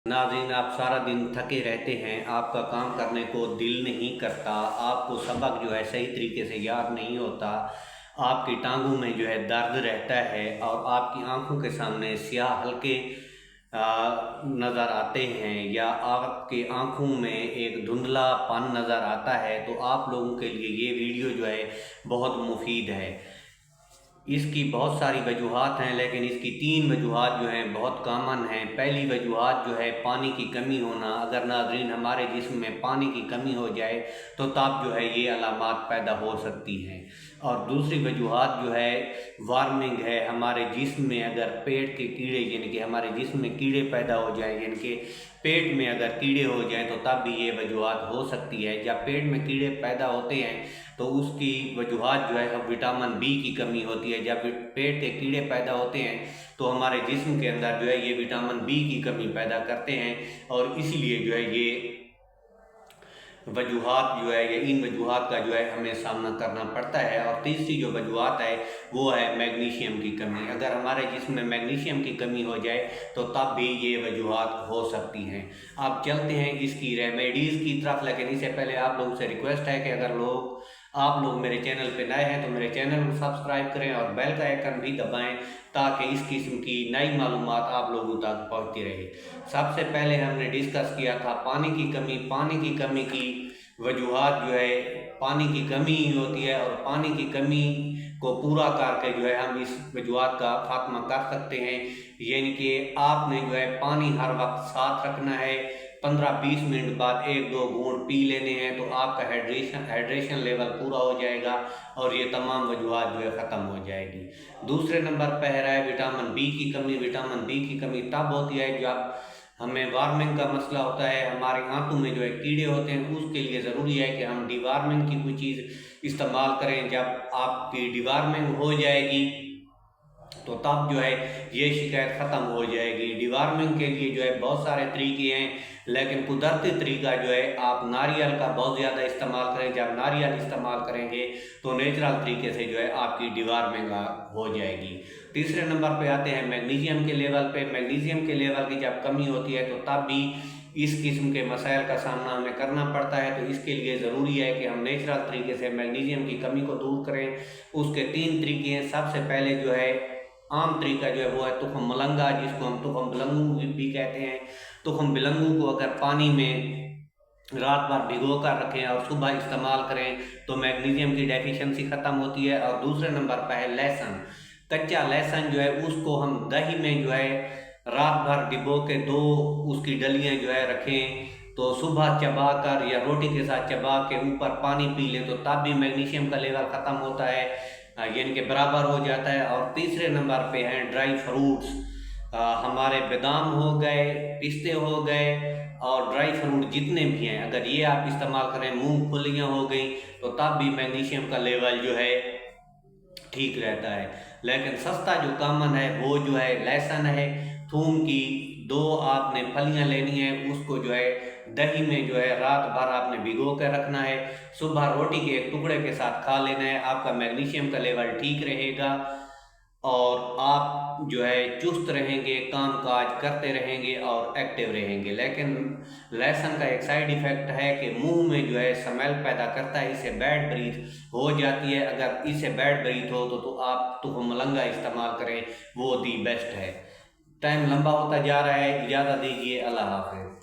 नाज़रीन, आप सारा दिन थके रहते हैं, आपका काम करने को दिल नहीं करता, आपको सबक जो है सही तरीके से याद नहीं होता, आपकी टांगों में जो है दर्द रहता है और आपकी आंखों के सामने स्याह हल्के नज़र आते हैं या आपकी आंखों में एक धुंधलापन नज़र आता है, तो आप लोगों के लिए ये वीडियो जो है बहुत मुफीद है। इसकी बहुत सारी वजूहात हैं, लेकिन इसकी 3 वजूहात जो हैं बहुत कॉमन हैं। पहली वजूहात जो है पानी की कमी होना। अगर नाज़रीन हमारे जिस्म में पानी की कमी हो जाए तो तब जो है ये अलामात पैदा हो सकती हैं। और दूसरी वजूहात जो है वार्मिंग है। हमारे जिस्म में अगर पेट के कीड़े यानी कि हमारे जिस्म में कीड़े पैदा हो जाए, यानी कि पेट में अगर कीड़े हो जाएं तो तब भी ये वजूहात हो सकती है। जब पेट में कीड़े पैदा होते हैं तो उसकी वजूहात जो है विटामिन बी की कमी होती है। जब पेट के कीड़े पैदा होते हैं तो हमारे जिस्म के अंदर जो है ये विटामिन बी की कमी पैदा करते हैं और इसीलिए जो है ये वजूहात जो है या इन वजूहात का जो है हमें सामना करना पड़ता है। और तीसरी जो वजूहात है वो है मैग्नीशियम की कमी। अगर हमारे जिस्म में मैग्नीशियम की कमी हो जाए तो तब भी ये वजूहात हो सकती हैं। आप चलते हैं इसकी रेमेडीज़ की तरफ, लेकिन इससे पहले आप लोगों से रिक्वेस्ट है कि अगर आप लोग मेरे चैनल पे नए हैं तो मेरे चैनल को सब्सक्राइब करें और बेल का आइकन भी दबाएं ताकि इस किस्म की नई मालूमात आप लोगों तक पहुंचती रहे। सबसे पहले हमने डिस्कस किया था पानी की कमी। पानी की कमी की वजूहात जो है पानी की कमी ही होती है और पानी की कमी को पूरा करके जो है हम इस वजूहात का खात्मा कर सकते हैं। यानी कि आपने जो है पानी हर वक्त साथ रखना है। 15-20 मिनट बाद 1-2 घूंट पी लेने हैं तो आपका हाइड्रेशन लेवल पूरा हो जाएगा और ये तमाम वजूहात जो है ख़त्म हो जाएगी। दूसरे नंबर पर है विटामिन बी की कमी। विटामिन बी की कमी तब होती है जब हमें वार्मिंग का मसला होता है, हमारी आंखों में जो है कीड़े होते हैं। उसके लिए ज़रूरी है कि हम डिवार्मिंग की कोई चीज़ इस्तेमाल करें। जब आपकी डिवार्मिंग हो जाएगी तो तब जो है ये शिकायत ख़त्म हो जाएगी। डिवार्मिंग के लिए जो है बहुत सारे तरीके हैं, लेकिन कुदरती तरीका जो है आप नारियल का बहुत ज़्यादा इस्तेमाल करें। जब नारियल इस्तेमाल करेंगे तो नेचुरल तरीके से जो है आपकी डिवार्मिंग हो जाएगी। तीसरे नंबर पे आते हैं मैग्नीशियम के लेवल पे। मैग्नीशियम के लेवल की जब कमी होती है तो तब भी इस किस्म के मसाइल का सामना हमें करना पड़ता है। तो इसके लिए ज़रूरी है कि हम नेचुरल तरीके से मैग्नीशियम की कमी को दूर करें। उसके 3 तरीके हैं। सबसे पहले जो है आम तरीका जो है वो है तुखम मलंगा, जिसको हम तुखम बिलंगू भी कहते हैं। तुखम बिलंगू को अगर पानी में रात भर भिगो कर रखें और सुबह इस्तेमाल करें तो मैग्नीशियम की डेफिशिएंसी ख़त्म होती है। और दूसरे नंबर पर है लहसुन। कच्चा लहसुन जो है उसको हम दही में जो है रात भर डिबो के 2 उसकी डलियाँ जो है रखें तो सुबह चबा कर या रोटी के साथ चबा के ऊपर पानी पी लें तो तब भी मैग्नीशियम का लेवल ख़त्म होता है, यानी कि बराबर हो जाता है। और तीसरे नंबर पे हैं ड्राई फ्रूट्स। हमारे बादाम हो गए, पिस्ते हो गए और ड्राई फ्रूट जितने भी हैं, अगर ये आप इस्तेमाल करें, मूंगफलियाँ हो गई, तो तब भी मैग्नीशियम का लेवल जो है ठीक रहता है। लेकिन सस्ता जो कॉमन है वो जो है लहसुन है। थूम की 2 आपने फलियां लेनी है, उसको जो है दही में जो है रात भर आपने भिगो कर रखना है। सुबह रोटी के एक टुकड़े के साथ खा लेना है। आपका मैग्नीशियम का लेवल ठीक रहेगा और आप जो है चुस्त रहेंगे, काम काज करते रहेंगे और एक्टिव रहेंगे। लेकिन लहसुन का एक साइड इफ़ेक्ट है कि मुंह में जो है स्मेल पैदा करता है, इससे बैड ब्रीथ हो जाती है। अगर इससे बैड ब्रीथ हो तो आप तुखम मलंगा इस्तेमाल करें, वो दी बेस्ट है। टाइम लंबा होता जा रहा है, इजाज़त दीजिए। अल्लाह हाफ़िज़।